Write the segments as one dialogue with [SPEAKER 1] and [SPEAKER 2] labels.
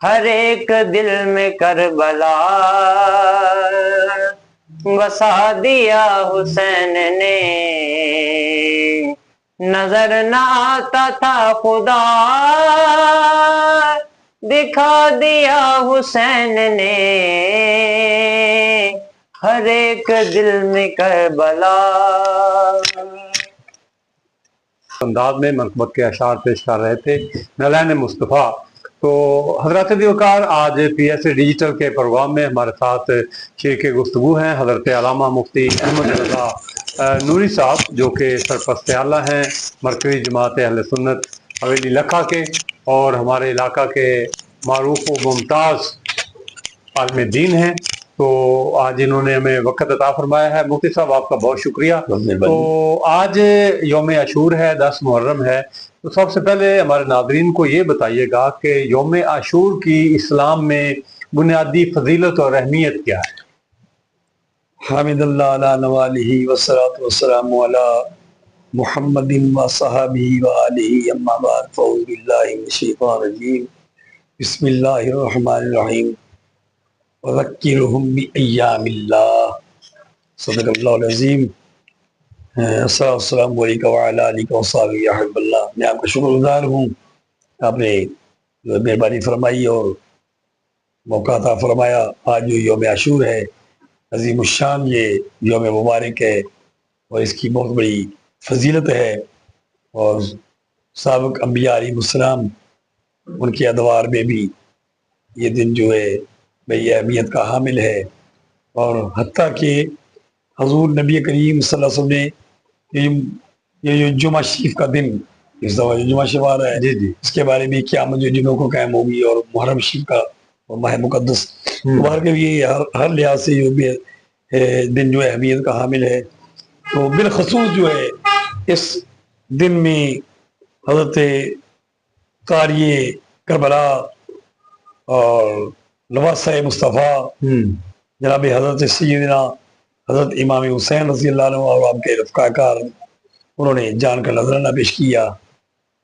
[SPEAKER 1] ہر ایک دل میں کربلا بسا دیا حسین نے، نظر نہ آتا تھا خدا دکھا دیا حسین نے، ہر ایک دل میں کربلا۔
[SPEAKER 2] انداز میں منقبت کے اشعار پیش کر رہے تھے نالین مصطفیٰ۔ تو حضرات دیوکار، آج پی ایس اے ڈیجیٹل کے پروگرام میں ہمارے ساتھ شریک گفتگو ہیں حضرت علامہ مفتی احمد رضا نوری صاحب، جو کہ سرپرست اعلیٰ ہیں مرکزی جماعت اہل سنت حویلی لکھا کے، اور ہمارے علاقہ کے معروف و ممتاز عالم دین ہیں۔ تو آج انہوں نے ہمیں وقت عطا فرمایا ہے۔ مفتی صاحب، آپ کا بہت شکریہ۔ تو آج یوم عاشور ہے، 10 محرم ہے۔ تو سب سے پہلے ہمارے ناظرین کو یہ بتائیے گا کہ یوم عاشور کی اسلام میں بنیادی فضیلت اور اہمیت کیا ہے؟
[SPEAKER 3] حامد اللہ علی نوالہ والصلاة والسلام علی محمد و صحابہ و آلہ، اما بعد، فاعوذ باللہ من الشیطان الرجیم، بسم اللہ الرحمن الرحیم، وذکرہم بایام اللہ، صدق اللہ العظیم۔ السلام علیکم وعلی آلہ وصحبہ یا حبیب اللہ۔ میں آپ کا شکر گزار ہوں، آپ نے مہربانی فرمائی اور موقع عطا فرمایا۔ آج جو یوم عاشور ہے، عظیم الشان یہ یوم مبارک ہے، اور اس کی بہت بڑی فضیلت ہے، اور سابق انبیاء علیہ السلام ان کے ادوار میں بھی یہ دن جو ہے بڑی اہمیت کا حامل ہے۔ اور حتیٰ کہ حضور نبی کریم صلی اللہ علیہ وسلم نے یہ جو جمعہ شریف کا دن، اس دفعہ جو جمعہ شریف آ رہا ہے، اس کے بارے میں قیامت جو جمعوں کو قائم ہوگی، اور محرم شریف کا اور ماہ مقدس باہر کے بھی ہر لحاظ سے جو بھی دن جو ہے اہمیت کا حامل ہے۔ تو بالخصوص جو ہے اس دن میں حضرت قاری کربلا اور نواسہ مصطفیٰ جناب حضرت سیدنا حضرت امام حسین رضی اللہ عنہ اور آپ کے رفقا کار، انہوں نے جان کا نذرانہ پیش کیا۔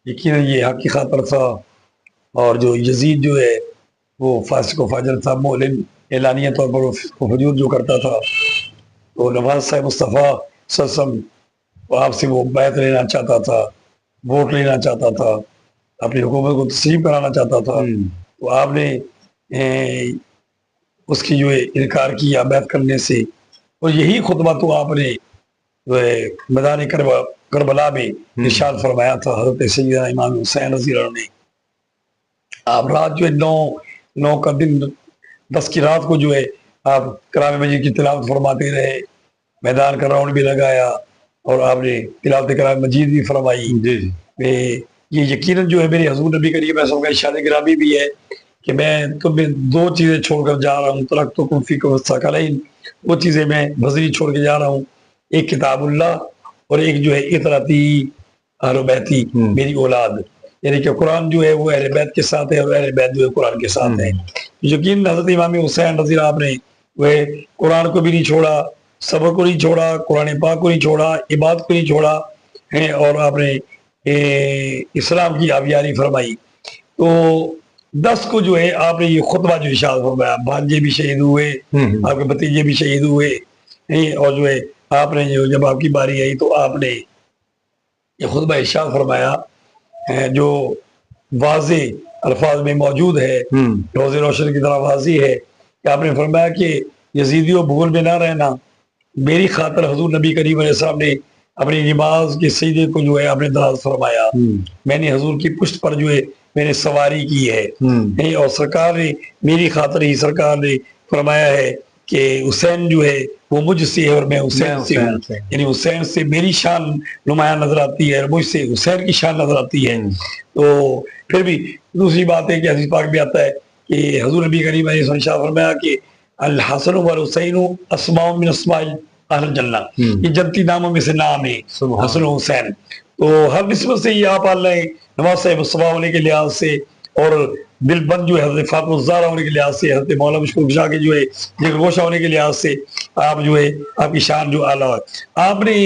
[SPEAKER 3] یقیناً یہ حق کی خاطر تھا، اور جو یزید جو ہے وہ فاسق و فاجر تھا، معلن اعلانیہ طور پر وہ فجور جو کرتا تھا، تو نواز صاحب مصطفیٰ صلی اللہ علیہ وسلم آپ سے وہ بیعت لینا چاہتا تھا، ووٹ لینا چاہتا تھا، اپنی حکومت کو تسلیم کرانا چاہتا تھا۔ تو آپ نے اس کی جو ہے انکار کیا بیعت کرنے سے، اور یہی خطبہ تو آپ نے جو ہے میدان کربلا میں ارشاد فرمایا تھا حضرت سیدنا امام حسین رضی اللہ عنہ نے۔ آپ رات جو ہے نو کا دن 10 کی رات کو جو ہے آپ کلام مجید کی تلاوت فرماتے رہے، میدان کا راؤنڈ بھی لگایا، اور آپ نے تلاوت کلام مجید بھی فرمائی۔ یہ یقیناً جو ہے میرے حضور نبی کریم صلی اللہ علیہ وسلم کا ارشاد گرامی بھی ہے کہ میں تمہیں 2 چیزیں چھوڑ کر جا رہا ہوں، ترکتکم فیکم الثقلین، وہ چیزیں میں بذری چھوڑ کے جا رہا ہوں، ایک کتاب اللہ، اور ایک جو ہے اطراتی اہل بیتی، میری اولاد، یعنی کہ قرآن جو ہے وہ اہل بیت کے ساتھ ہے، اور اہل بیت جو ہے قرآن کے ساتھ ہے۔ یقین حضرت امام حسین رضی اللہ عنہ نے وہ قرآن کو بھی نہیں چھوڑا، صبر کو نہیں چھوڑا، قرآن پاک کو نہیں چھوڑا، عبادت کو نہیں چھوڑا، اور آپ نے اسلام کی آبیاری فرمائی۔ تو 10 کو جو ہے آپ نے یہ خطبہ جو ارشاد فرمایا، بھانجے بھی شہید ہوئے، آپ کے بھتیجے بھی شہید ہوئے، اور جو ہے آپ نے جب آپ کی باری آئی تو آپ نے یہ خطبہ ارشاد فرمایا جو واضح الفاظ میں موجود ہے، روز روشن کی طرح واضح ہے، کہ آپ نے فرمایا کہ یزیدیوں بھول میں نہ رہنا، میری خاطر حضور نبی کریم علیہ السلام نے اپنی نماز کے سجدے کو جو ہے آپ نے دراز فرمایا، میں نے حضور کی پشت پر جو ہے میں نے سواری کی ہے، اور سرکار نے میری خاطر ہی سرکار نے فرمایا ہے کہ حسین جو ہے وہ مجھ سے ہے اور میں حسین سے ہوں، یعنی حسین سے میری شان نمایاں نظر آتی ہے اور مجھ سے حسین کی شان نظر آتی ہے۔ تو پھر بھی دوسری بات ہے کہ حدیث پاک بھی آتا ہے کہ حضور نبی کریم علیہ السلام نے فرمایا کہ الحسن والحسین اسماء من اسماء اہل الجنہ، یہ جنتی ناموں میں سے نام ہے حسن و حسین۔ تو ہر نسبت سے یہ آپ اللہ نواز صاحب مصطفیٰ ہونے کے لحاظ سے، اور دل بند جو ہے حضرت فاطمہ الزہرا ہونے کے لحاظ سے، حضرت مولانا مشکور کشا کے جو ہے جگر گوشہ ہونے کے لحاظ سے، آپ جو ہے آپ کی شان جو اعلیٰ ہے۔ آپ نے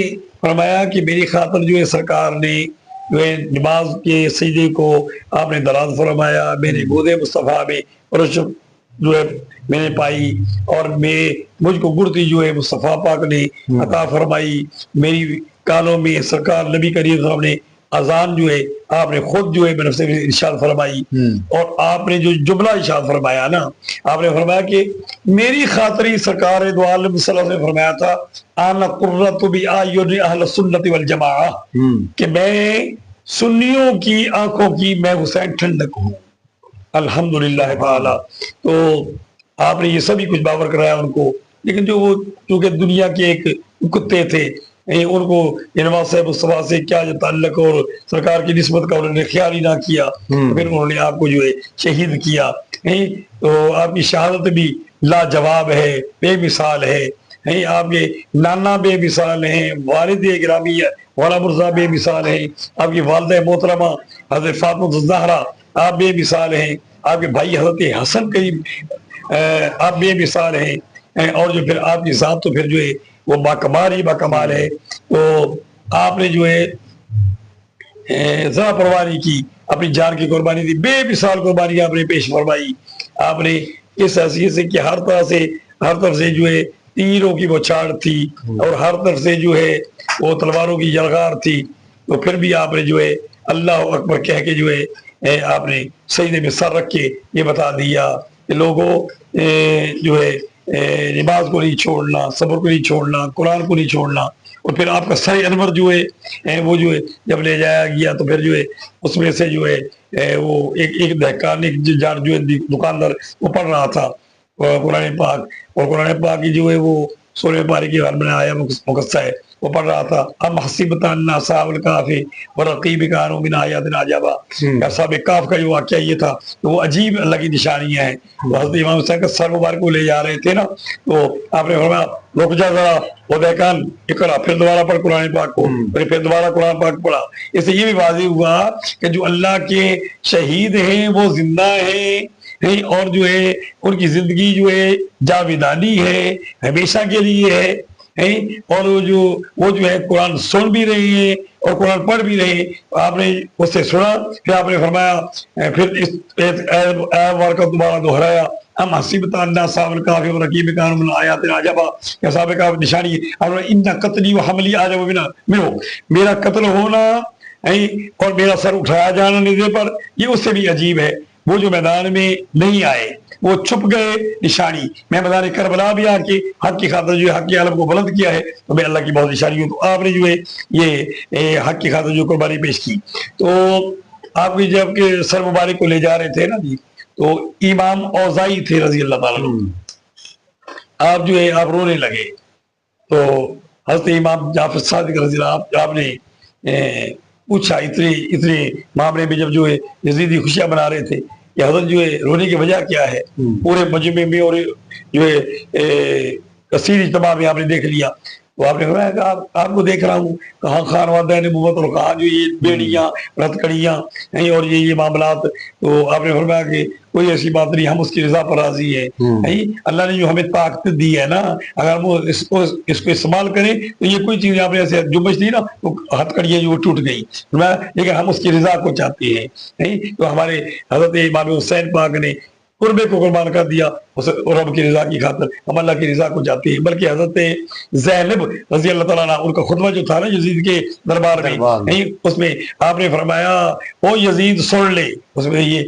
[SPEAKER 3] فرمایا کہ میری خاطر جو ہے سرکار نے جو ہے نماز کے سجدے کو آپ نے دراز فرمایا، میرے گودے مصطفیٰ میں اور جو ہے میں نے پائی، اور مجھ کو گڑتی جو ہے مصطفیٰ پاک نے عطا فرمائی. میری کانوں میں سرکار نبی کریم صلی اللہ علیہ وسلم نے اذان جو ہے آپ نے خود جو ہے میرے سے ارشاد فرمائی. اور آپ نے جو جملہ ارشاد فرمایا نا، آپ نے فرمایا کہ میری خاطری سرکار دو عالم صلی اللہ علیہ وسلم نے فرمایا تھا انا قرۃ باعین اہل السنت والجماعہ، کہ میں سنیوں کی آنکھوں کی میں حسین ٹھنڈک ہوں. الحمدللہ تعالی. تو آپ نے یہ سبھی کچھ باور کرایا ان کو، لیکن جو وہ چونکہ دنیا کے ایک کتے تھے، ان کو نواز صاحب مصطفیٰ سے کیا جو تعلق اور سرکار کی نسبت کا انہوں نے خیال ہی نہ کیا، پھر انہوں نے آپ کو جو ہے شہید کیا. تو آپ کی شہادت بھی لاجواب ہے، بے مثال ہے. آپ کے نانا بے مثال ہیں، والد گرامی والا مرزا بے مثال ہیں، آپ کی والدہ محترمہ حضرت فاطمہ الزہرا آپ بے مثال ہیں، آپ کے بھائی حضرت حسن کریم آپ بے مثال ہیں، اور جو پھر آپ کی ذات تو پھر جو ہے وہ باکمال ہی باکمال ہے. تو آپ نے جو ہے ذرا پرواہ نہیں کی، اپنی جان کی قربانی دی، بے مثال قربانی آپ نے پیش فرمائی. آپ نے اس حیثیت سے کہ ہر طرف سے جو ہے تیروں کی بوچھاڑ تھی، اور ہر طرف سے جو ہے وہ تلواروں کی جلغار تھی، تو پھر بھی آپ نے جو ہے اللہ اکبر کہہ کے جو ہے آپ نے سجدے میں سر رکھ کے یہ بتا دیا کہ لوگوں جو ہے نماز کو نہیں چھوڑنا، صبر کو نہیں چھوڑنا، قرآن کو نہیں چھوڑنا. اور پھر آپ کا سر انور جو ہے وہ جو ہے جب لے جایا گیا تو پھر جو ہے اس میں سے جو ہے وہ ایک دہقان جو ہے دکاندار وہ پڑھ رہا تھا قرآن پاک، اور قرآن پاک کی جو ہے وہ سورہ باری کی غالب میں آیا مقصہ ہے، وہ پڑھ رہا تھا ام حسبت ان اصحاب الکہف والرقیم کانوا من آیاتنا عجبا. اصحاب کہف کا جو واقعہ یہ تھا تو وہ عجیب اللہ کی نشانیاں ہیں. حضرت امام حسین کا سر مبارک کو لے جا رہے تھے نا، تو آپ نے فرمایا رک جا ذرا، وہ دہقان اقرا، پھر دوبارہ پڑھ قرآن پاک کو، پھر دوبارہ قرآن پاک پڑھا. اس سے یہ بھی واضح ہوا کہ جو اللہ کے شہید ہیں وہ زندہ ہیں، اور جو ہے ان کی زندگی جو ہے جاویدانی ہے، ہمیشہ کے لیے ہے. اور وہ جو ہے قرآن سن بھی رہے ہیں اور قرآن پڑھ بھی رہے ہیں. آپ نے اس سے سنا، پھر آپ نے فرمایا، پھر اس آیت کا دوبارہ دہرایا ام حسبت ان اصحاب الکہف والرقیم کانوا من آیاتنا عجبا. اصحاب کہف نشانی ان قتلی وحملی اعجب منہ، میرا قتل ہونا اور میرا سر اٹھایا جانا نیزے پر یہ اس سے بھی عجیب ہے. وہ جو میدان میں نہیں آئے وہ چھپ گئے نشانی. میں میدان کربلا بھی آ کے حق کی خاطر جو ہے حق کے عالم کو بلند کیا ہے تو میں اللہ کی بہت نشانی ہوں. تو آپ نے جو ہے یہ حق کی خاطر جو قربانی پیش کی. تو آپ کی جب کہ سر مبارک کو لے جا رہے تھے نا جی، تو امام اوزائی تھے رضی اللہ تعالیٰ عنہ، آپ جو ہے آپ رونے لگے. تو حضرت امام جعفر صادق رضی اللہ آپ نے پوچھا اتنے معاملے میں جب جو ہے یزیدی خوشیاں بنا رہے تھے کہ حضرت جو ہے رونے کی وجہ کیا ہے؟ پورے مجمع میں اور جو ہے کثیر اجتماع میں آپ نے دیکھ لیا. تو آپ نے فرمایا کہ آپ کو دیکھ رہا ہوں، کہاں خان وعدہ نبوت اور کہاں جو یہ بیڑیاں رتکڑیاں اور یہ معاملات. تو آپ نے فرمایا کہ کوئی ایسی بات نہیں، ہم اس کی رضا پر راضی ہیں. اللہ نے جو ہمیں طاقت دی ہے نا، اگر ہم اس کو استعمال کریں تو یہ کوئی چیز آپ نے ایسے جنبش دی نا تو ہتھکڑیاں جو ٹوٹ گئی، لیکن ہم اس کی رضا کو چاہتے ہیں. تو ہمارے حضرت امام حسین پاک نے قربے کو قربان کر دیا اور رب کی رضا کی خاطر، ہم اللہ کی رضا کو چاہتے ہیں. بلکہ حضرت زینب رضی اللہ تعالیٰ عنہ ان کا خطبہ جو تھا نا یزید کے دربار میں، اس میں آپ نے فرمایا او یزید سن لے، اس میں یہ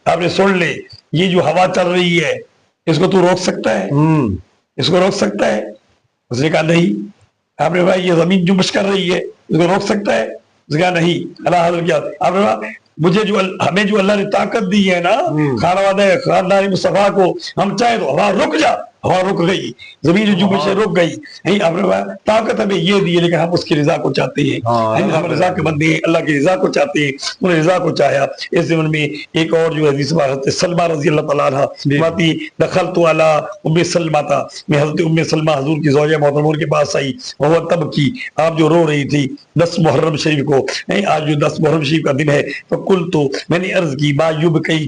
[SPEAKER 3] آپ نے سن لے، یہ جو ہوا چل رہی ہے اس کو تو روک سکتا ہے؟ اس کو روک سکتا ہے؟ اس نے کہا نہیں. آپ نے کہا یہ زمین جنبش کر رہی ہے اس کو روک سکتا ہے؟ اس نے کہا نہیں. اللہ حضرت کیا آپ نے کہا مجھے جو ہمیں جو اللہ نے طاقت دی ہے نا خاندان مصطفیٰ کو، ہم چاہیں تو ہوا رک جا، ہوا رک گئی، زمین جو جنبش سے رک گئی. آپ نے کہا طاقت ہمیں یہ دی ہے لیکن ہم اس کی رضا کو چاہتے ہیں، ہم رضا کے بندے ہیں، اللہ کی رضا کو چاہتے ہیں. انہوں نے رضا کو چاہا. اس زمن میں ایک اور جو حدیث حضرت سلمہ رضی اللہ تعالیٰ عنہ فرماتی دخلت علی ام سلمہ تھا، میں حضرت ام سلمہ حضور کی زوجہ محترمہ کے پاس آئی، وہ تب کی آپ جو رو رہی تھی 10 محرم شریف کو. آج جو 10 محرم شریف کا دن ہے تو کل تو میں نے عرض کی با یوب کئی،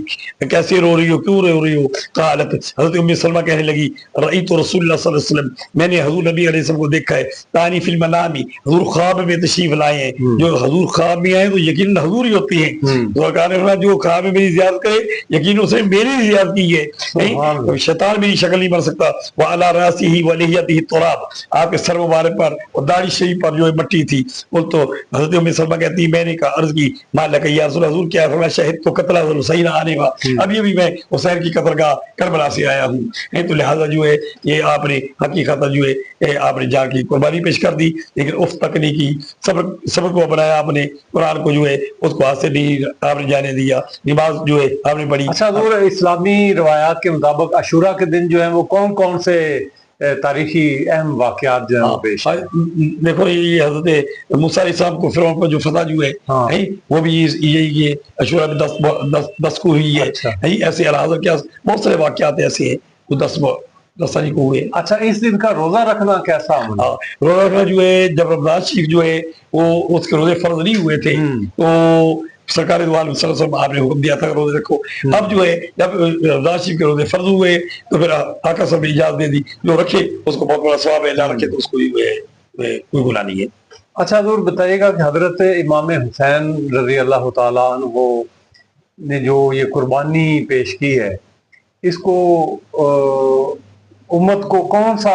[SPEAKER 3] کیسے رو رہی ہو، کیوں رو رہی ہو؟ قالت حضرت ام سلمہ کہنے لگی رأیت رسول اللہ صلی اللہ علیہ وسلم، میں نے حضور نبی علیہ السلام کو دیکھا ہے، تانی فی المنامی، حضور خواب میں تشریف لائے ہیں، جو حضور خواب میں آئے تو یقیناً حضور ہی ہوتی ہیں، تو سرکار نے فرمایا جو خواب میں میری زیارت کرے یقیناً اس نے میری زیارت کی ہے، شیطان میری شکل نہیں بن سکتا، وعلی راسہ ولحیتہ تراب، آپ کے سر مبارک پر اور داڑھی شریف پر جو مٹی تھی، وہ تو حضرت ام سلمہ کہتی میں نے کہا عرض کی ما لک یا رسول اللہ، حضور کیا فرمایا شہد تو قتل حسین آنے کا، ابھی ابھی میں حسین کی قتل گاہ کربلا سے آیا ہوں، تو لہٰذا جو ہے یہ آپ نے حقیقت جو ہے آپ نے جان کی قربانی پیش کر دی، لیکن اس تک نہیں کی، صبر کو بنایا آپ نے، قرآن کو جو ہے اس کو ہاتھ سے نہیں آپ نے جانے دیا، نماز جو ہے آپ نے پڑھی۔
[SPEAKER 2] اچھا حضور، اسلامی روایات کے مطابق عاشورہ کے دن جو ہیں وہ کون کون سے تاریخی اہم واقعات جو ہیں پیش ہیں؟
[SPEAKER 3] دیکھو یہ حضرت موسیٰ علیہ السلام کو فرعون پر جو فتح جو ہے وہ بھی یہی عاشورہ میں 10 کو ہوئی ہے، ایسے الحاظر کیا بہت سارے واقعات ایسے ہیں وہ 10 تاریخ کو ہوئے۔
[SPEAKER 2] اچھا، اس دن کا روزہ رکھنا کیسا عمل ہے؟
[SPEAKER 3] روزہ رکھنا جو ہے جب رمضان شریف جو ہے وہ اس کے روزے فرض نہیں ہوئے تھے تو سرکار دو عالم صلی اللہ علیہ وسلم آپ نے حکم دیا تھا کہ روزے رکھو، اب جو ہے جب رمضان شریف کے روزے فرض ہوئے تو پھر آقا صاحب نے اجازت دے دی، جو رکھے اس کو بہت بڑا ثواب ہے، نہ رکھے تو اس کو کوئی گناہ نہیں ہے۔
[SPEAKER 2] اچھا حضور بتائیے گا کہ حضرت امام حسین رضی اللہ تعالیٰ عنہ نے جو یہ قربانی پیش کی ہے، اس کو امت کو کون سا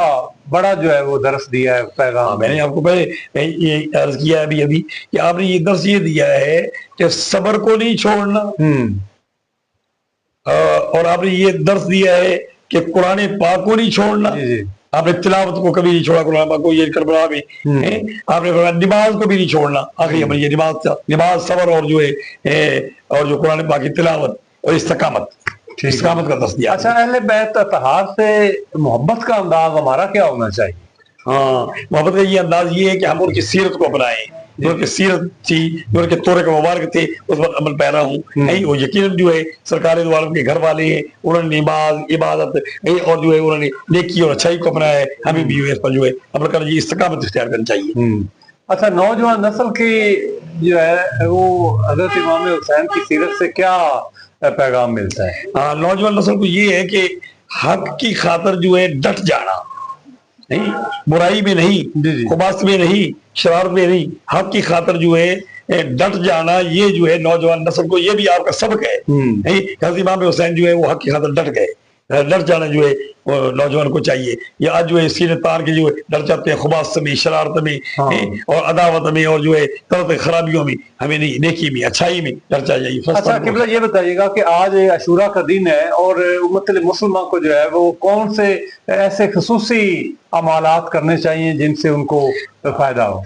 [SPEAKER 2] بڑا جو ہے وہ درس دیا ہے، پیغام؟
[SPEAKER 3] میں نے آپ کو پہلے یہ عرض کیا ابھی کہ آپ نے یہ درس یہ دیا ہے کہ صبر کو نہیں چھوڑنا، اور آپ نے یہ درس دیا ہے کہ قرآن پاک کو نہیں چھوڑنا، آپ نے تلاوت کو کبھی نہیں چھوڑا قرآن پاک کو، یہ کربلا میں آپ نے نماز کو بھی نہیں چھوڑنا، آخری عمل یہ نماز صبر اور جو ہے اور جو قرآن پاک کی تلاوت اور استقامت کا درس دیا۔
[SPEAKER 2] اچھا، اہل بیت اطہار سے محبت کا انداز ہمارا کیا ہونا چاہیے؟
[SPEAKER 3] محبت کا یہ انداز یہ ہے کہ ہم ان کی سیرت کو اپنائیں، جو ان کی سیرت تھی، جو ان کے طور کے مبارک تھے، اس پر عمل پیرا ہوں۔ وہ یقیناً جو ہے سرکار دو عالم کے گھر والے ہیں، انہوں نے نماز عبادت اور جو ہے انہوں نے نیکی اور اچھائی کو اپنایا ہے، ہمیں بھی اس پر جو ہے عمل کرنا چاہیے، استقامت اختیار کرنی چاہیے۔
[SPEAKER 2] اچھا، نوجوان نسل کی جو ہے وہ حضرت امام حسین کی سیرت سے کیا پیغام ملتا ہے؟
[SPEAKER 3] نوجوان نسل کو یہ ہے کہ حق کی خاطر جو ہے ڈٹ جانا، نہیں برائی میں نہیں، خباثت میں نہیں، شرارت میں نہیں، حق کی خاطر جو ہے ڈٹ جانا، یہ جو ہے نوجوان نسل کو یہ بھی آپ کا سبق ہے۔ حضرت امام حسین جو ہے وہ حق کی خاطر ڈٹ گئے، ڈٹ جانا جو ہے نوجوان کو چاہیے، یا آج جو ہے سینے تان کے جو ہے ڈر جاتے ہیں خباثت میں، شرارت میں اور عداوت میں اور جو ہے طرح خرابیوں میں، ہمیں نہیں نیکی میں اچھائی میں ڈر چاہیے۔
[SPEAKER 2] اچھا قبلہ، یہ بتائیے گا کہ آج عاشورہ کا دن ہے اور امت مسلمہ کو جو ہے وہ کون سے ایسے خصوصی عمالات کرنے چاہیے جن سے ان کو فائدہ ہو؟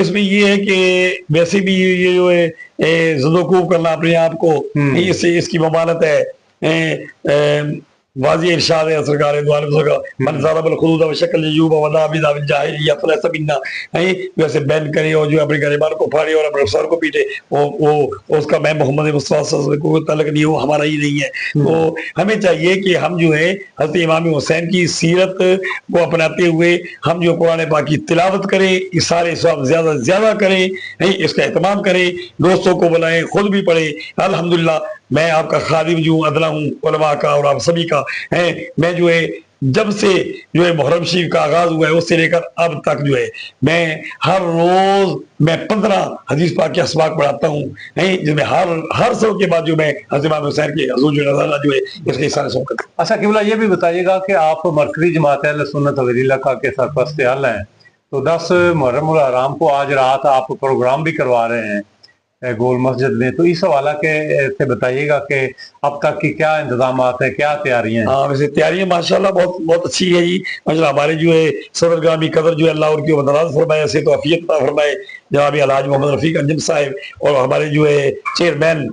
[SPEAKER 3] اس میں یہ ہے کہ ویسے بھی یہ جو ہے زدوکوب کرنا اپنے آپ کو، اس کی ممانت ہے، واضح ارشاد ہے سرکار دو عالم کا، من ضرب الخدود وشکل جیوب ودا بدا بالجاہلیہ فلیس منا، ویسے بین کرے اور جو اپنے گریبان کو پھاڑے اور اپنے سر کو پیٹے، وہ اس کا میں محمد مصطفیٰ صلی اللہ علیہ وسلم کو تعلق نہیں، وہ ہمارا ہی نہیں ہے۔ تو ہمیں چاہیے کہ ہم جو ہے حضرت امام حسین کی سیرت کو اپناتے ہوئے ہم جو قرآن پاک کی تلاوت کریں، اس سارے ثواب زیادہ سے زیادہ کریں، اس کا اہتمام کریں، دوستوں کو بلائیں، خود بھی پڑھیں۔ الحمدللہ میں آپ کا خادم جو ہوں، ادنا ہوں علماء کا اور آپ سبھی کا، میں جو ہے جب سے جو ہے محرم شریف کا آغاز ہوا ہے اس سے لے کر اب تک جو ہے میں ہر روز 15 حدیث پاک کے اسباق پڑھاتا ہوں، جس میں ہر سب کے بعد جو میں حضرت امام حسین کے حضور جو نظر جو ہے اس کے سارے سب کرتا ہوں۔
[SPEAKER 2] اچھا قبلہ، یہ بھی بتائیے گا کہ آپ مرکزی جماعت اہل سنت ولی اللہ کے سرپرست عمل ہیں، تو 10 محرم الحرام کو آج رات آپ پروگرام بھی کروا رہے ہیں گول مسجد میں، تو اس حوالہ کے سے بتائیے گا کہ اب تک کی کیا انتظامات ہیں، کیا تیاریاں ہیں؟
[SPEAKER 3] ویسے تیاریاں ماشاءاللہ بہت اچھی ہے جی، ماشاءاللہ ہمارے جو ہے صدر گرامی قدر جو ہے اللہ ان کی مدد فرمائے، ایسے تو عافیت عطا فرمائے جناب الحاج محمد رفیق انجم صاحب، اور ہمارے جو ہے چیئرمین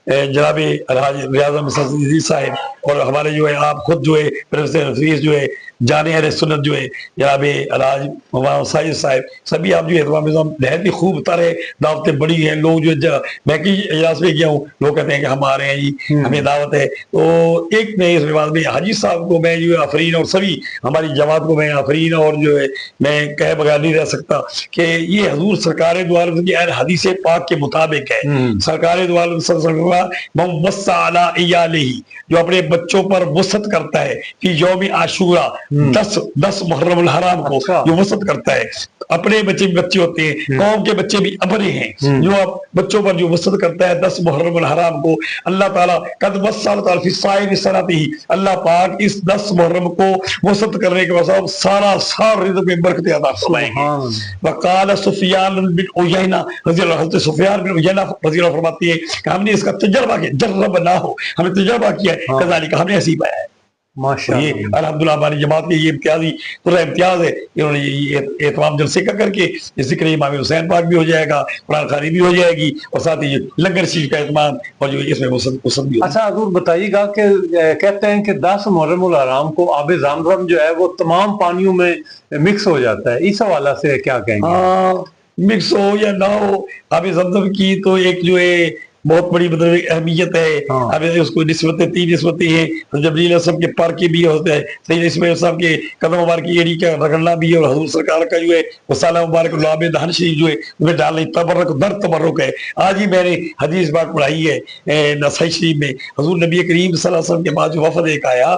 [SPEAKER 3] جناب الحاج ریاض احمد صاحب، اور ہمارے جو ہے آپ خود جو ہے پروفیسر حفیظ جو ہے جانے اہل سنت جو ہے جناب الحاج محمد ساجد صاحب، سبھی آپ جو ہے اہتمام نہایت ہی خوب طرح دعوتیں بڑی ہیں، لوگ جو میں کی اجلاس میں گیا ہوں، لوگ کہتے ہیں کہ ہم آ رہے ہیں جی، ہمیں دعوت ہے۔ تو ایک میں اس رواج میں حاجی صاحب کو میں جو ہے آفرین، اور سبھی ہماری جماعت کو میں آفرین اور جو ہے میں کہے بغیر نہیں رہ سکتا کہ یہ حضور سرکار دو عالم کی حدیث پاک کے مطابق ہے۔ سرکار دو عالم صلی اللہ علیہ وسلم ہوگا وسع علی عیالہ، جو اپنے بچوں پر وسعت کرتا ہے فی یوم عاشورہ، 10 محرم الحرام کو جو وسعت کرتا ہے. اپنے بچے بھی بچے ہوتے ہیں، قوم کے بچے بھی اپنے ہیں، جو بچوں پر جو وسعت کرتا ہے 10 محرم الحرام کو، اللہ تعالیٰ قد وسع تعالیٰ فی سائر سنتہ، اللہ پاک اس 10 محرم کو وسعت کرنے کے بعد سارا رزق میں برکت عطا فرمائیں گے. وقال سفیان بن عیینہ رضی اللہ، حضرت سفیان بن عیینہ رضی اللہ فرماتے ہیں کہ ہم نے اس کا تجربہ کیا، جرب نہ ہو، ہم نے تجربہ کیا ہے، کذالک ہم نے ایسے ہی پایا ہے. یہ الحمدللہ ہماری جماعت کے یہ امتیازی پورا امتیاز ہے. انہوں نے یہ تمام جلسے کر کے ذکر امام حسین پاک بھی ہو جائے گا، قرآن خوانی بھی ہو جائے گی، اور ساتھ ہی لنگر شریف کا اہتمام اور جو اس میں وسعت بھی.
[SPEAKER 2] اچھا حضور بتائیے گا کہ کہتے ہیں کہ 10 محرم الحرام کو آب زمزم جو ہے وہ تمام پانیوں میں مکس ہو جاتا ہے، اس حوالے سے کیا کہیں گے؟
[SPEAKER 3] ہاں، مکس ہو یا نہ ہو، آب زمزم کی تو ایک جو ہے بہت بڑی مطلب اہمیت ہے. اب اس کو نسبتیں 3 نسبتیں ہیں. جبریل علیہ السلام کے پر کے بھی ہوتا ہے، سید اسماعیل علیہ السلام کے قدم مبارک کی ایڑی کا رگڑنا بھی ہے، اور حضور سرکار کا جو ہے وہ سالہ مبارک لعاب دہن شریف جو ہے اس میں ڈالنا تبرک در تبرک ہے. آج ہی میں نے حدیث پاک پڑھائی ہے نسائی شریف میں، حضور نبی کریم صلی اللہ علیہ وسلم کے بعد جو وفد ایک آیا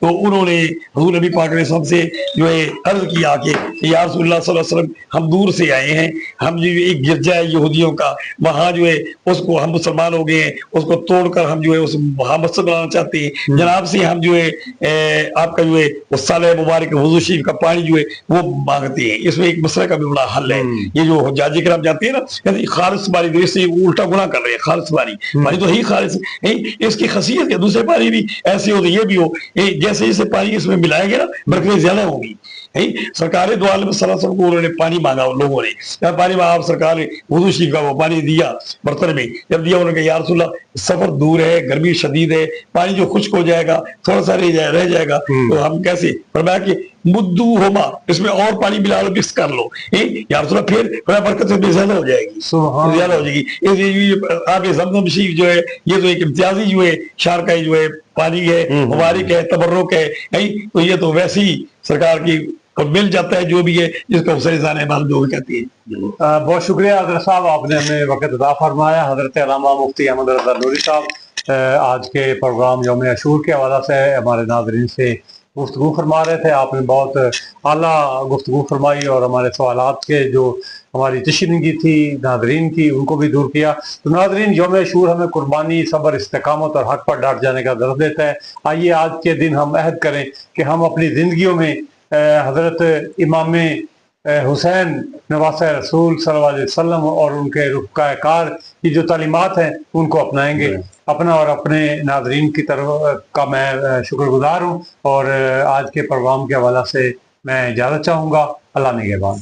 [SPEAKER 3] تو انہوں نے حضور نبی پاک علیہ السلام سے جو ہے عرض کیا کہ یا رسول اللہ صلی اللہ علیہ وسلم، ہم دور سے آئے ہیں، ہم جو ایک گرجا ہے یہودیوں کا، وہاں جو ہے اس کو ہم مسلمان ہو گئے ہیں، اس کو توڑ کر ہم جو ہے اس وہاں مسجد بنانا چاہتے ہیں. جناب سے ہم جو ہے آپ کا جو ہے وہ صالح مبارک وضو شریف کا پانی جو ہے وہ مانگتے ہیں. اس میں ایک مسئلہ کا بھی بڑا حل ہے. یہ جو حجاج کرام جاتے ہیں نا خالص پانی، تو اس سے الٹا گناہ کر رہے ہیں. خالص پانی تو ہی خالص ہے، اس کی خاصیت ہے. دوسرے پانی بھی ایسے ہو تو یہ بھی ہو، جیسے جیسے پانی اس میں ملائے گا نا برکتیں زیادہ ہوں گی. سرکار دو عالم صلی اللہ علیہ وسلم کو انہوں نے پانی مانگا، ان لوگوں نے پانی مانگا، آپ سرکار نے وضو شریف کا وہ پانی دیا برتن میں. جب دیا انہوں نے کہا یا رسول اللہ سفر دور ہے، گرمی شدید ہے، پانی جو خشک ہو جائے گا، تھوڑا سا رہ جائے گا، تو ہم کیسے؟ فرمایا کہ مدو ہوما، اس میں اور پانی ملا لو، مکس کر لو. یا رسول اللہ پھر برکت سے زیادہ ہو جائے گی، زیادہ ہو جائے گی. آب زمزم شریف جو ہے یہ تو ایک امتیازی جو ہے شار کا جو ہے پانی ہے، مبارک ہے، تبرک ہے. تو یہ تو ویسے ہی سرکار کی مل جاتا ہے جو بھی ہے، جس کو حسین ذان احمد جو کہتی ہے.
[SPEAKER 2] بہت شکریہ حضرت صاحب، آپ نے ہمیں وقت عطا فرمایا. حضرت علامہ مفتی احمد رضا نوری صاحب آج کے پروگرام یوم عاشور کے حوالے سے ہمارے ناظرین سے گفتگو فرما رہے تھے. آپ نے بہت اعلیٰ گفتگو فرمائی اور ہمارے سوالات کے جو ہماری تشنگی تھی ناظرین کی ان کو بھی دور کیا. تو ناظرین، یوم عاشور ہمیں قربانی، صبر، استقامت اور حق پر ڈٹ جانے کا درس دیتا ہے. آئیے آج کے دن ہم عہد کریں کہ ہم اپنی زندگیوں میں حضرت امام حسین نواسہ رسول صلی اللہ علیہ وسلم اور ان کے رفقا کار کی جو تعلیمات ہیں ان کو اپنائیں گے. اپنا اور اپنے ناظرین کی طرف کا میں شکر گزار ہوں، اور آج کے پروگرام کے حوالے سے میں اجازت چاہوں گا. اللہ نگہبان.